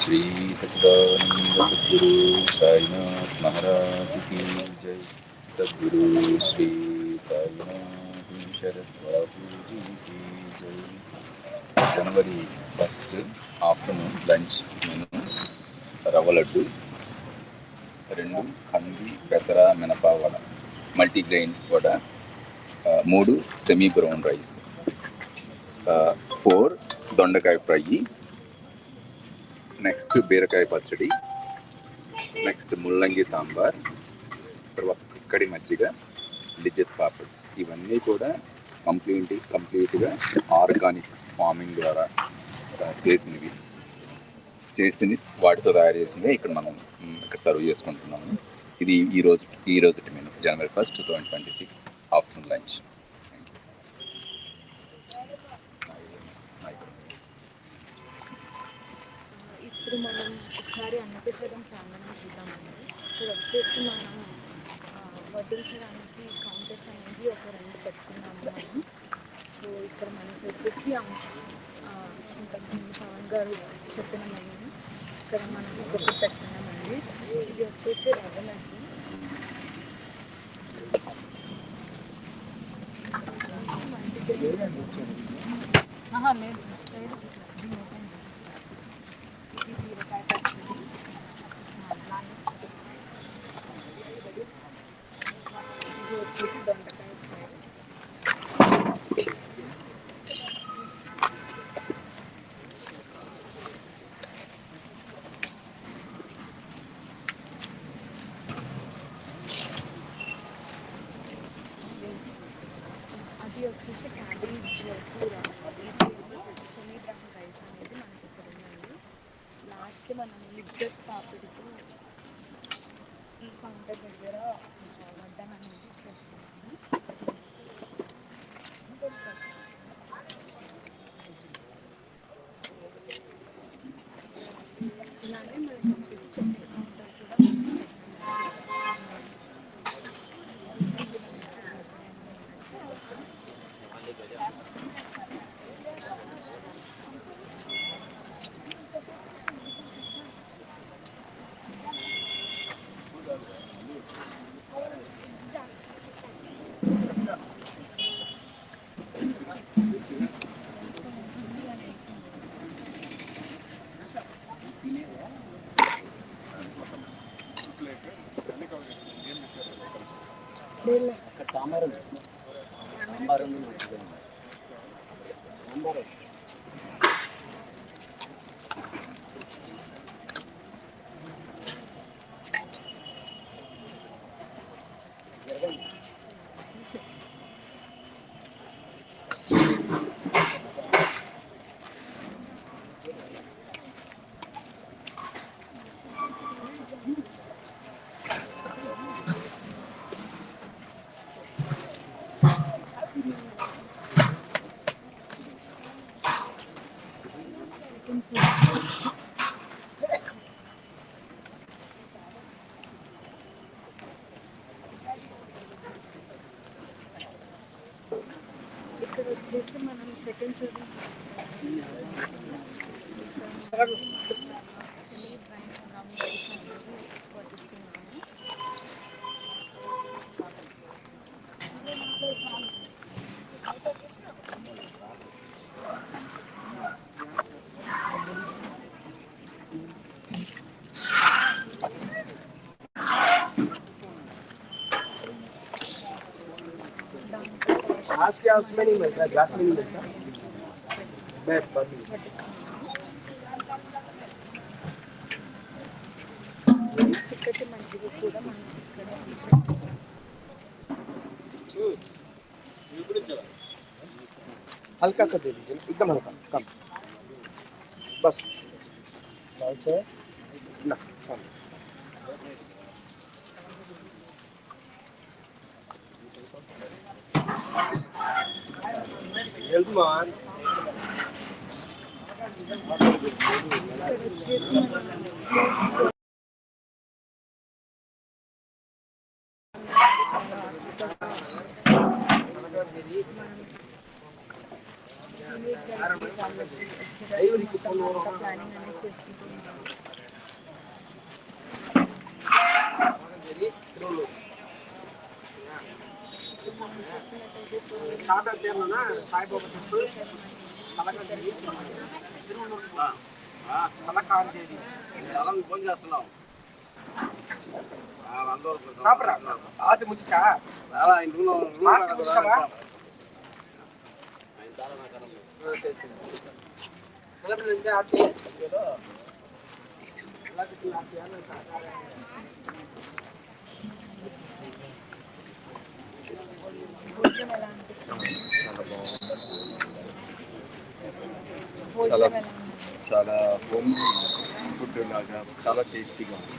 श्री सच्चिदानंद सद्गुरु साईनाथ महाराज की जय। सद्गुरु श्री साईनाथ शरद बाबू जी की जय। जनवरी 1 ఆఫ్టర్నూన్ లంచ్ మెను రవ్వ లడ్డు, 2 కంది పెసర మినప vada, multigrain vada, 3 semi brown rice, 4 దొండకాయ ఫ్రై, నెక్స్ట్ బీరకాయ పచ్చడి, నెక్స్ట్ ముల్లంగి సాంబార్, తర్వాత చిక్కడి మజ్జిగ, లిజ్జత్ పాపడ్. ఇవన్నీ కూడా కంప్లీట్గా ఆర్గానిక్ ఫార్మింగ్ ద్వారా చేసినవి వాటితో తయారు చేసినవి ఇక్కడ మనం ఇక్కడ సర్వ్ చేసుకుంటున్నాము. ఇది ఈ రోజు మెను జనవరి 1, 2026 ఆఫ్టర్నూన్ లంచ్. ఇప్పుడు మనం ఒకసారి అన్నప్రసాదం ప్రాంగణం చూద్దామండి. ఇక్కడ వచ్చేసి మనం వడ్డించడానికి కౌంటర్స్ అనేది ఒక 2 పెట్టుకున్నాము మనం. సో ఇక్కడ మనకి వచ్చేసి ఇంతకుముందు పవన్ గారు చెప్పిన మెనూ ఇక్కడ మనం ఇంకొకటి పెట్టుకున్నామండి. ఇది వచ్చేసి రవ్వ లడ్డు. లేదు బీరకాయ పచ్చడి, ఇది వచ్చేసి దొండకాయ ఫ్రై. అది వచ్చేసి క్యాబేజ్ కూర, సెమీ బ్రౌన్ రైస్ అనేది మనకి ఇక్కడ ఉందండి. లాస్ట్కి మనం లిజ్జత్ పాపడితో ఈ కౌంటర్ దగ్గర వడ్డన అనేది చేస్తున్నాము. ఇలానే మనకి వచ్చేసి సెకండ్ కౌంటర్ కూడా ఇక్కడ వచ్చేసి మనం second service semi brown rice అనేది వడ్డిస్తున్నాము. आज क्या उसमें नहीं मिलता, ग्लास में नहीं मिलता। చిక్కటి మజ్జిగ కూడా మనకి ఇక్కడ हल्का सा दे दीजिए, एकदम हल्का, कम बस। साल्ट है ना, साल्ट हेल्थ मान ప్లానింగ్ అనేది చేసుకుంటూ ఉంటాం. ఫోన్ చేస్తున్నావు ఆది ముచ్చా చాలా ఇంట్లో భోజనం ఎలా అనిపిస్తుంది? భోజనం ఎలా ఉంది? చాలా హోమ్ ఫుడ్ లాగా చాలా టేస్టీగా ఉంది.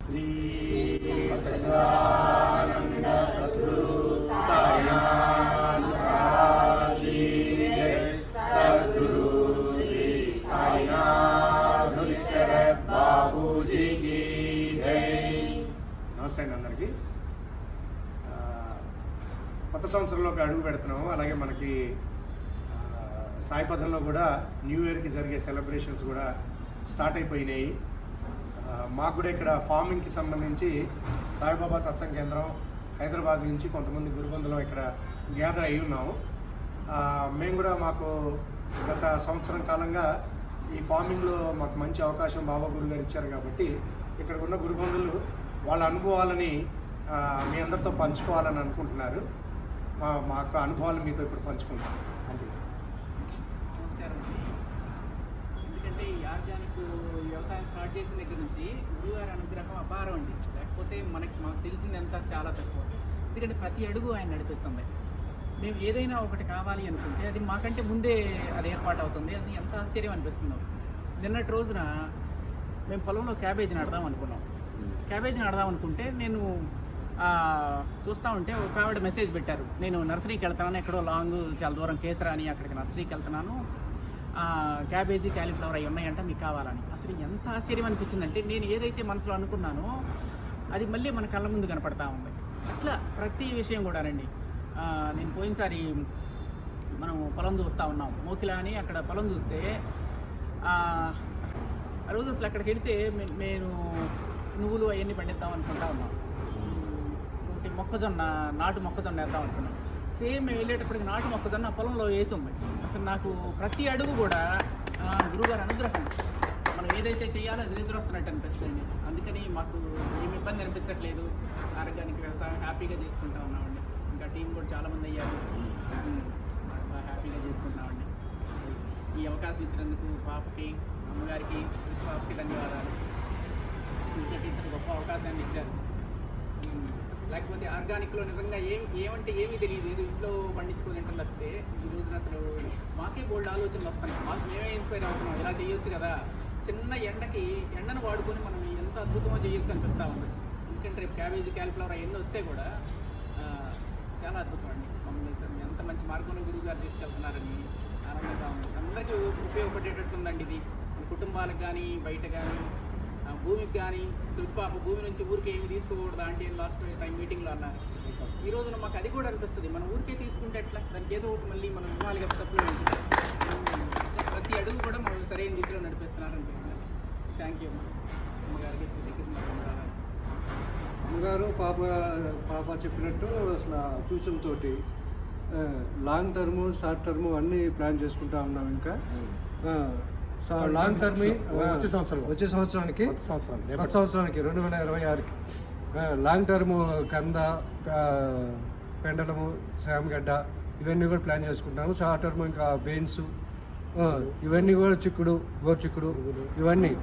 శ్రీ సచ్చిదానంద సద్గురు సాయినాథ్ మహారాజ్ की जय। सद्गुरु श्री साईनाथ शरद बाबूजी की जय। నమస్తే అండి అందరికీ. కొత్త సంవత్సరంలోకి అడుగు పెడుతున్నాము. అలాగే మనకి సాయిపథంలో కూడా న్యూ ఇయర్కి జరిగే సెలబ్రేషన్స్ కూడా స్టార్ట్ అయిపోయినాయి. మాకు కూడా ఇక్కడ ఫార్మింగ్కి సంబంధించి సాయిబాబా సత్సంగ కేంద్రం హైదరాబాద్ నుంచి కొంతమంది గురుబంధులు ఇక్కడ గ్యాదర్ అయి ఉన్నాము. మేము కూడా మాకు గత సంవత్సరం కాలంగా ఈ ఫార్మింగ్లో మాకు మంచి అవకాశం బాబా గురు గారు ఇచ్చారు కాబట్టి ఇక్కడ ఉన్న గురుబంధులు వాళ్ళ అనుభవాలని మీ అందరితో పంచుకోవాలని అనుకుంటున్నారు. మా యొక్క అనుభవాలు మీతో ఇప్పుడు పంచుకుంటాం. అంటే నమస్కారం అండి. ఎందుకంటే ఈ ఆర్గానిక్ వ్యవసాయం స్టార్ట్ చేసిన దగ్గర నుంచి గురుగారి అనుగ్రహం అపారం అండి. లేకపోతే మాకు తెలిసింది ఎంత చాలా తక్కువ. ఎందుకంటే ప్రతి అడుగు ఆయన నడిపిస్తుంది. మేము ఏదైనా ఒకటి కావాలి అనుకుంటే అది మాకంటే ముందే అది ఏర్పాటు అవుతుంది. అది ఎంత ఆశ్చర్యం అనిపిస్తుందో. నిన్నటి రోజున మేము పొలంలో క్యాబేజీ నాడదాం అనుకున్నాం. క్యాబేజీ నాడదాం అనుకుంటే నేను చూస్తూ ఉంటే ఒక ఆవిడ మెసేజ్ పెట్టారు, నేను నర్సరీకి వెళ్తున్నాను, ఎక్కడో లాంగ్ చాలా దూరం కేసరా అని అక్కడికి నర్సరీకి వెళ్తున్నాను, క్యాబేజీ క్యాలీఫ్లవర్ అవి ఉన్నాయంట, మీకు కావాలని. అసలు ఎంత ఆశ్చర్యం అనిపించిందంటే నేను ఏదైతే మనసులో అనుకున్నానో అది మళ్ళీ మన కళ్ళ ముందు కనపడతా ఉంది. అట్లా ప్రతి విషయం కూడానండి. నేను పోయినసారి మనం పొలం చూస్తూ ఉన్నాం, మోకిలా అని అక్కడ పొలం చూస్తే ఆ రోజు అసలు అక్కడికి వెళితే నేను నువ్వులు అవన్నీ పండిద్దాం అనుకుంటా ఉన్నాం. ఒకటి నాటు మొక్కజొన్న వేద్దాం అనుకున్నాం. సేమ్ మేము వెళ్ళేటప్పటికి నాటు మొక్కజొన్న పొలంలో వేసి ఉంది. అసలు నాకు ప్రతి అడుగు కూడా గురువుగారి అనుగ్రహం. మనం ఏదైతే చేయాలో అది ఎదురొస్తున్నట్టు అనిపిస్తుంది. అందుకని మాకు ఏమి ఇబ్బంది అనిపించట్లేదు. ఆర్గానిక్ వ్యవసాయం హ్యాపీగా చేసుకుంటా ఉన్నామండి. ఇంకా టీం కూడా చాలామంది అయ్యారు, హ్యాపీగా చేసుకుంటున్నామండి. ఈ అవకాశం ఇచ్చినందుకు పాపకి, అమ్మగారికి, పాపకి ధన్యవాదాలు. ఇంతటి ఇంత గొప్ప అవకాశాన్ని ఇచ్చారు. లేకపోతే ఆర్గానిక్లో నిజంగా ఏమంటే ఏమీ తెలియదు, ఏదో ఇంట్లో పండించుకొని తింటాం తప్పితే ఈ రోజున అసలు మాకే బోల్డ్ ఆలోచనలు వస్తున్నాయి. మేమే ఇన్స్పైర్ అవుతున్నాం, ఇలా చేయొచ్చు కదా, చిన్న ఎండను వాడుకొని మనం ఎంత అద్భుతంగా చేయొచ్చు అనిపిస్తూ ఉంది. ఎందుకంటే రేపు క్యాబేజీ క్యాలీఫ్లవర్ అవన్నీ వస్తే కూడా చాలా అద్భుతం అండి. మమ్మల్ని ఎంత మంచి మార్గంలో గురువు గారు తీసుకెళ్తున్నారని ఆనందంగా ఉంది. అందరికీ ఉపయోగపడేటట్టుందండి ఇది. కుటుంబాలకు కానీ, బయట కానీ, భూమికి కానీ. పాప భూమి నుంచి ఊరికి ఏమి తీసుకోకూడదు అంటే లాస్ట్ టైం మీటింగ్లో అన్నారు. ఈ రోజున మాకు అది కూడా అనిపిస్తుంది, మనం ఊరికే తీసుకుంటే ఎట్లా, దానికి ఏదో ఒకటి మళ్ళీ మనం ఇవ్వాలి కదా సప్లిమెంట్. ప్రతి అడుగు కూడా మనం సరైన దిశలో నడిపిస్తున్నారు అనిపిస్తుంది. థ్యాంక్ యూ అమ్మగారికి. అమ్మగారు పాప చెప్పినట్టు అసలు సూచనతోటి లాంగ్ టర్మ్, షార్ట్ టర్మ్ అన్నీ ప్లాన్ చేసుకుంటా ఉన్నాం. ఇంకా లాంగ్ టర్మ్ వచ్చే సంవత్సరానికి కొత్త సంవత్సరానికి 2026కి లాంగ్ టర్మ్ కంద, పెండలము, శామగడ్డ ఇవన్నీ కూడా ప్లాన్ చేసుకుంటాము. షార్ట్ టర్మ్ ఇంకా బీన్స్ ఇవన్నీ కూడా గోరు చిక్కుడు ఇవన్నీ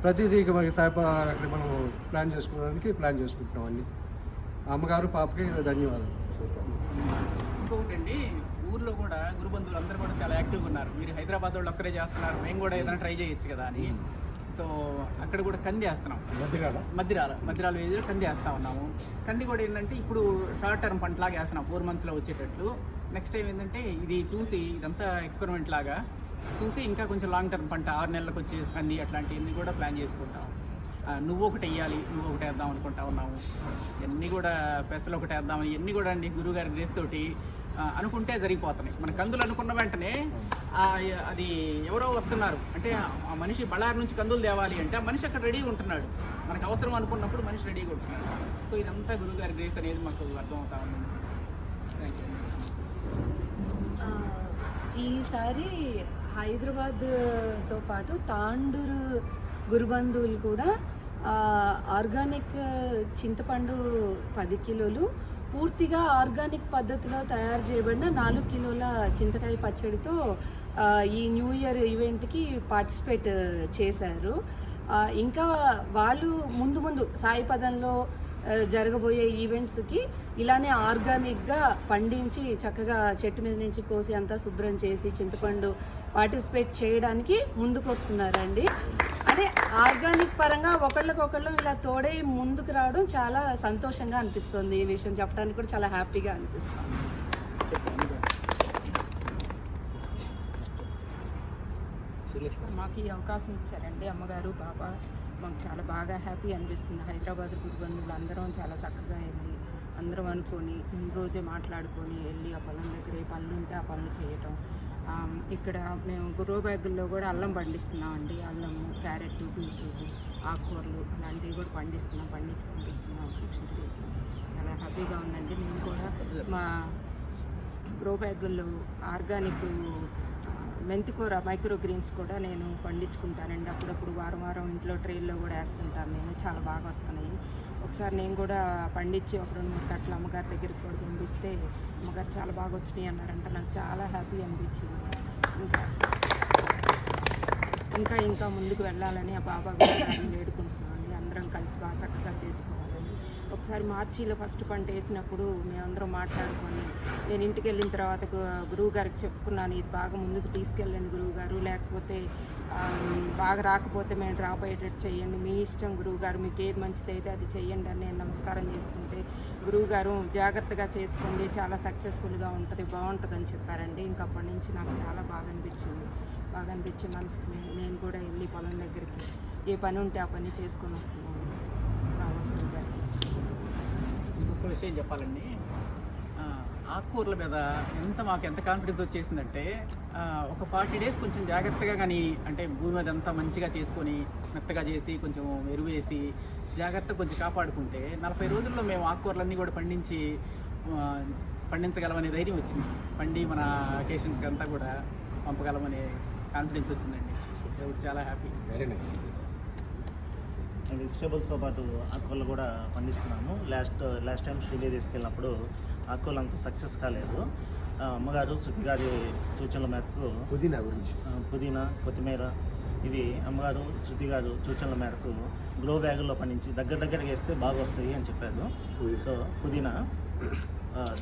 ప్రతిదీ మనకి అక్కడ మనం ప్లాన్ చేసుకుంటున్నాం అండి. అమ్మగారు పాపకి ధన్యవాదాలు. ఇంకొకటండి, ఊర్లో కూడా గురుబంధువులు అందరూ కూడా చాలా యాక్టివ్గా ఉన్నారు. మీరు హైదరాబాద్ వాళ్ళు ఒక్కరే చేస్తున్నారు, మేము కూడా ఏదైనా ట్రై చేయొచ్చు కదా అని. సో అక్కడ కూడా కంది వేస్తున్నాం. మధ్యరాల వేదిలో కంది వేస్తూ ఉన్నాము. కంది కూడా ఏంటంటే ఇప్పుడు షార్ట్ టర్మ్ పంటలాగా వేస్తున్నాం, 4 monthsలో వచ్చేటట్లు. నెక్స్ట్ టైం ఏంటంటే ఇది చూసి ఇదంతా ఎక్స్పెరిమెంట్ లాగా చూసి ఇంకా కొంచెం లాంగ్ టర్మ్ పంట 6 నెలలకు వచ్చే కంది అట్లాంటివన్నీ కూడా ప్లాన్ చేసుకుంటాం. నువ్వు ఒకటి వేయాలి, నువ్వు ఒకటి వేద్దాం అనుకుంటా ఉన్నాము. ఇవన్నీ కూడా పెసలు ఒకటి వేద్దామని ఇవన్నీ కూడా అండి గురువుగారి గ్రేస్ తోటి అనుకుంటే జరిగిపోతున్నాయి. మన కందులు అనుకున్న వెంటనే అది ఎవరో వస్తున్నారు అంటే ఆ మనిషి బళ్ళారి నుంచి కందులు తేవాలి అంటే ఆ మనిషి అక్కడ రెడీగా ఉంటున్నాడు. మనకు అవసరం అనుకున్నప్పుడు మనిషి రెడీగా ఉంటున్నాడు. సో ఇదంతా గురువుగారి గ్రేస్ అనేది మాకు అర్థమవుతా ఉంది. Thank you. ఈసారి హైదరాబాద్తో పాటు తాండూరు గురుబంధువులు కూడా ఆర్గానిక్ చింతపండు 10 కిలోలు, పూర్తిగా ఆర్గానిక్ పద్ధతిలో తయారు చేయబడిన 4 కిలోల చింతకాయ పచ్చడితో ఈ న్యూ ఇయర్ ఈవెంట్కి పార్టిసిపేట్ చేశారు. ఇంకా వాళ్ళు ముందు సాయి పదంలో జరగబోయే ఈవెంట్స్కి ఇలానే ఆర్గానిక్గా పండించి చక్కగా చెట్టు మీద నుంచి కోసి అంతా శుభ్రం చేసి చింతపండు పార్టిసిపేట్ చేయడానికి ముందుకు వస్తున్నారండి. అంటే ఆర్గానిక్ పరంగా ఒకళ్ళకొకళ్ళు ఇలా తోడై ముందుకు రావడం చాలా సంతోషంగా అనిపిస్తుంది. ఈ విషయం చెప్పడానికి కూడా చాలా హ్యాపీగా అనిపిస్తుంది. మాకు ఈ అవకాశం ఇచ్చారండి అమ్మగారు, పాప. మాకు చాలా బాగా హ్యాపీ అనిపిస్తుంది. హైదరాబాద్ గురుబంధువులు అందరం చాలా చక్కగా వెళ్ళి అందరం అనుకొని ముందు రోజే మాట్లాడుకొని వెళ్ళి ఆ పొలం దగ్గర ఏ పనులు ఉంటే ఆ పనులు చేయటం. ఇక్కడ మేము గ్రో బ్యాగుల్లో కూడా అల్లం పండిస్తున్నామండి. అల్లము, క్యారెట్, బీట్రూట్, ఆకుకూరలు అలాంటివి కూడా పండించి పంపిస్తున్నాం ప్రేక్షకులకి. చాలా హ్యాపీగా ఉందండి. మేము కూడా మా గ్రో బ్యాగుల్లో ఆర్గానిక్ మెంతికూర మైక్రో గ్రీన్స్ కూడా నేను పండించుకుంటానండి. అప్పుడప్పుడు వారం వారం ఇంట్లో ట్రైల్లో కూడా వేస్తుంటాను నేను. చాలా బాగా వస్తున్నాయి. ఒకసారి నేను కూడా పండించి ఒక 2-3 కట్టలు అమ్మగారి దగ్గరికి కూడా పంపిస్తే అమ్మగారు చాలా బాగా వచ్చినాయి అన్నారంట. నాకు చాలా హ్యాపీ అనిపించింది. ఇంకా ముందుకు వెళ్ళాలని ఆ బాబా గారిని వేడుకుంటున్నాను. అందరం కలిసి బాగా చక్కగా చేసుకోవాలని. ఒకసారి మార్చిలో ఫస్ట్ పంట వేసినప్పుడు మేమందరం మాట్లాడుకొని నేను ఇంటికి వెళ్ళిన తర్వాత గురువు గారికి చెప్పుకున్నాను, ఇది బాగా ముందుకు తీసుకెళ్ళండి గురువు గారు, లేకపోతే బాగా రాకపోతే మేము డ్రాప్ అయ్యేటట్టు చేయండి, మీ ఇష్టం గురువు గారు, మీకు ఏది మంచిదైతే అది చెయ్యండి అని నేను నమస్కారం చేసుకుంటే గురువు గారు జాగ్రత్తగా చేసుకోండి, చాలా సక్సెస్ఫుల్గా ఉంటుంది, బాగుంటుందని చెప్పారండి. ఇంకా అప్పటి నుంచి నాకు చాలా బాగా అనిపించి మనసుకి నేను కూడా వెళ్ళి పొలం దగ్గరికి ఏ పని ఉంటే ఆ పని చేసుకొని వస్తున్నాను. ఇంకొక విషయం చెప్పాలండి, ఆకుకూరల మీద మాకు ఎంత కాన్ఫిడెన్స్ వచ్చేసిందంటే ఒక 40 days కొంచెం జాగ్రత్తగా కానీ అంటే భూమి మీద అంతా మంచిగా చేసుకొని మెత్తగా చేసి కొంచెం ఎరువు వేసి జాగ్రత్తగా కొంచెం కాపాడుకుంటే 40 రోజుల్లో మేము ఆకుకూరలన్నీ కూడా పండించగలమనే ధైర్యం వచ్చింది. మన అకేషన్స్కి అంతా కూడా పంపగలమనే కాన్ఫిడెన్స్ వచ్చిందండి. చాలా హ్యాపీ. Very nice. వెజిటేబుల్స్తో పాటు ఆకుకూరలు కూడా పండిస్తున్నాను. లాస్ట్ టైం శ్రీదేవి తీసుకెళ్ళినప్పుడు ఆకుకూరలు అంత సక్సెస్ కాలేదు. అమ్మగారు శృతి గారి సూచనల మేరకు పుదీనా కొత్తిమీర ఇవి అమ్మగారు శృతి గారు సూచనల మేరకు గ్లో బ్యాగుల్లో పండించి దగ్గరికి వేస్తే బాగా వస్తాయి అని చెప్పారు. సో పుదీనా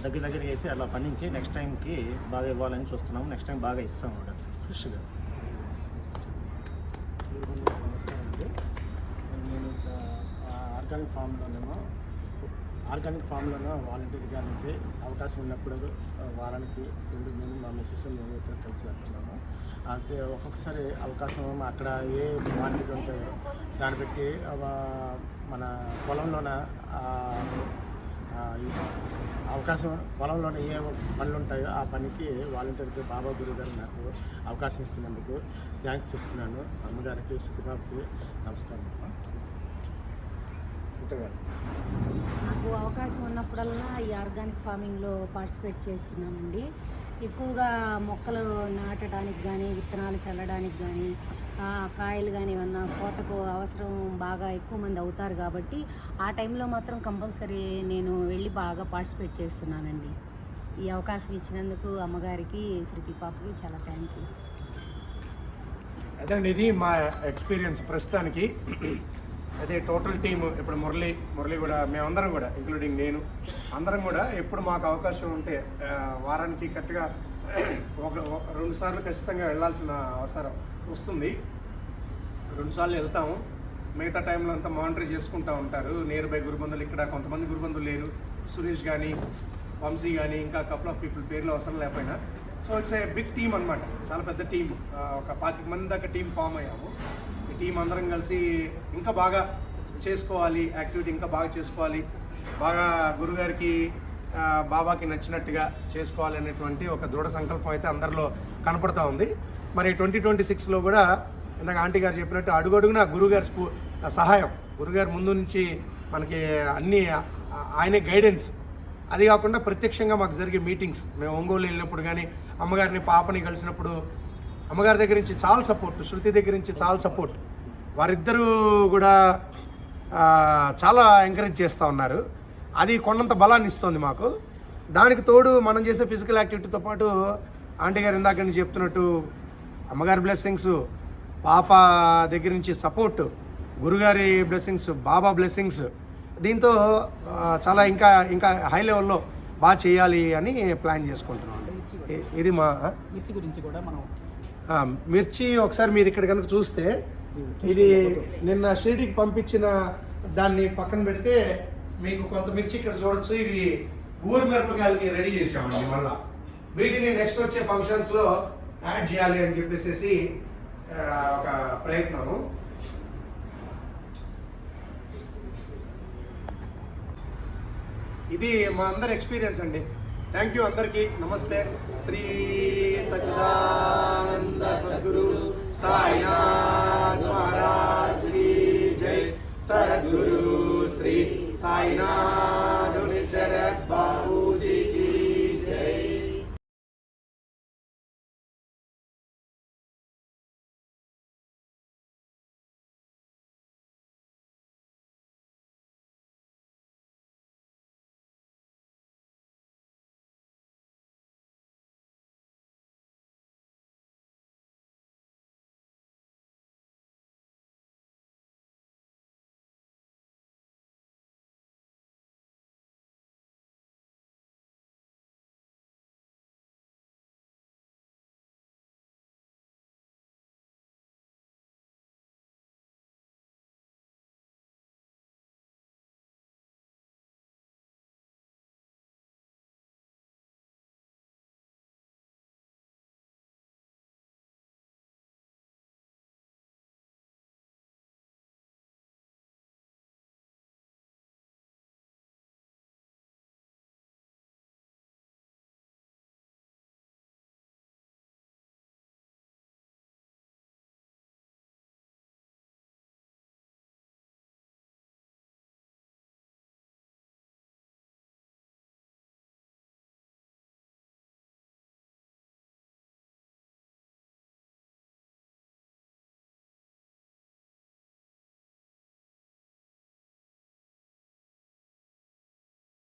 దగ్గరికి వేసి అలా పండించి నెక్స్ట్ టైంకి బాగా ఇవ్వాలని చూస్తున్నాము. నెక్స్ట్ టైం బాగా ఇస్తాము కూడా ఫ్రెష్గా. నమస్కారం అండి. నేను ఆర్గానిక్ ఫామ్లోనూ వాలంటీర్గానికి అవకాశం ఉన్నప్పుడు వారానికి 2 మేము మా మిస్సెస్ మేము ఇద్దరు కలిసి వెళ్తున్నాము. అయితే ఒక్కొక్కసారి అవకాశం అక్కడ ఏ మార్కెట్ ఉంటాయో దాన్ని బట్టి మన పొలంలోన అవకాశం పొలంలోనే ఏ పనులు ఉంటాయో ఆ పనికి వాలంటీర్కి బాబా గురువు గారు నాకు అవకాశం ఇస్తున్నందుకు థ్యాంక్స్ చెప్తున్నాను. అమ్మగారికి శృతిబాబుకి నమస్కారం. నాకు అవకాశం ఉన్నప్పుడల్లా ఈ ఆర్గానిక్ ఫార్మింగ్లో పార్టిసిపేట్ చేస్తున్నానండి. ఎక్కువగా మొక్కలు నాటడానికి కానీ విత్తనాలు చల్లడానికి కానీ కాయలు కానీ ఏమన్నా కోతకు అవసరం బాగా ఎక్కువ మంది అవుతారు కాబట్టి ఆ టైంలో మాత్రం కంపల్సరీ నేను వెళ్ళి బాగా పార్టిసిపేట్ చేస్తున్నానండి. ఈ అవకాశం ఇచ్చినందుకు అమ్మగారికి శృతి పాపకి చాలా థ్యాంక్ యూ. అదే ఇది మా ఎక్స్పీరియన్స్ ప్రస్తుతానికి. అదే టోటల్ టీము ఇప్పుడు మురళి కూడా మేమందరం కూడా ఇంక్లూడింగ్ నేను అందరం కూడా ఎప్పుడు మాకు అవకాశం ఉంటే వారానికి కరెక్ట్గా 2 సార్లు ఖచ్చితంగా వెళ్ళాల్సిన అవసరం వస్తుంది. 2 సార్లు వెళ్తాము. మిగతా టైంలో అంతా మానిటర్ చేసుకుంటూ ఉంటారు. నియర్ బై గురుబంధులు ఇక్కడ కొంతమంది గురుబంధులు లేరు, సురేష్ కానీ వంశీ కానీ ఇంకా కపుల్ ఆఫ్ పీపుల్ పేర్లు అవసరం లేకపోయినా. So it's a big team అనమాట, చాలా పెద్ద టీం. ఒక 25 మంది దాకా టీం ఫామ్ అయ్యాము. ఈ టీం అందరం కలిసి ఇంకా బాగా చేసుకోవాలి, యాక్టివిటీ ఇంకా బాగా చేసుకోవాలి, బాగా గురుగారికి బాబాకి నచ్చినట్టుగా చేసుకోవాలి అనేటువంటి ఒక దృఢ సంకల్పం అయితే అందరిలో కనపడుతూ ఉంది. మరి 2026లో కూడా ఇందాక ఆంటీ గారు చెప్పినట్టు అడుగడుగునా గురుగారి సహాయం, గురుగారు ముందు నుంచి మనకి అన్నీ ఆయనే గైడెన్స్. అది కాకుండా ప్రత్యక్షంగా మాకు జరిగే మీటింగ్స్, మేము ఒంగోలు వెళ్ళినప్పుడు కానీ అమ్మగారిని పాపని కలిసినప్పుడు అమ్మగారి దగ్గర నుంచి చాలా సపోర్ట్, శృతి దగ్గర నుంచి చాలా సపోర్ట్, వారిద్దరూ కూడా చాలా ఎంకరేజ్ చేస్తూ ఉన్నారు. అది కొండంత బలాన్ని ఇస్తుంది మాకు. దానికి తోడు మనం చేసే ఫిజికల్ యాక్టివిటీతో పాటు ఆంటీ గారు ఇందాక నుంచి చెప్తున్నట్టు అమ్మగారి బ్లెస్సింగ్స్, పాప దగ్గర నుంచి సపోర్ట్, గురుగారి బ్లెస్సింగ్స్, బాబా బ్లెస్సింగ్స్, దీంతో చాలా ఇంకా హై లెవెల్లో బాగా చేయాలి అని ప్లాన్ చేసుకుంటున్నాం అండి. ఇది మా మిర్చి గురించి కూడా మనం మిర్చి ఒకసారి మీరు ఇక్కడ కనుక చూస్తే ఇది నిన్న షిరిడీకి పంపించిన దాన్ని పక్కన పెడితే మీకు కొంత మిర్చి ఇక్కడ చూడొచ్చు. ఇవి ఊరు మిరపకాయలకి రెడీ చేసామండి. మళ్ళీ వీటిని నెక్స్ట్ వచ్చే ఫంక్షన్స్లో యాడ్ చేయాలి అని చెప్పేసి ఒక ప్రయత్నము. ఇది మా అందరి ఎక్స్పీరియన్స్ అండి. థ్యాంక్ యూ అందరికీ. నమస్తే. శ్రీ సచ్చిదానంద సద్గురు సాయినాథ్ మహారాజ్ की जय. सद्गुरु श्री साईनाथ शरद बाबू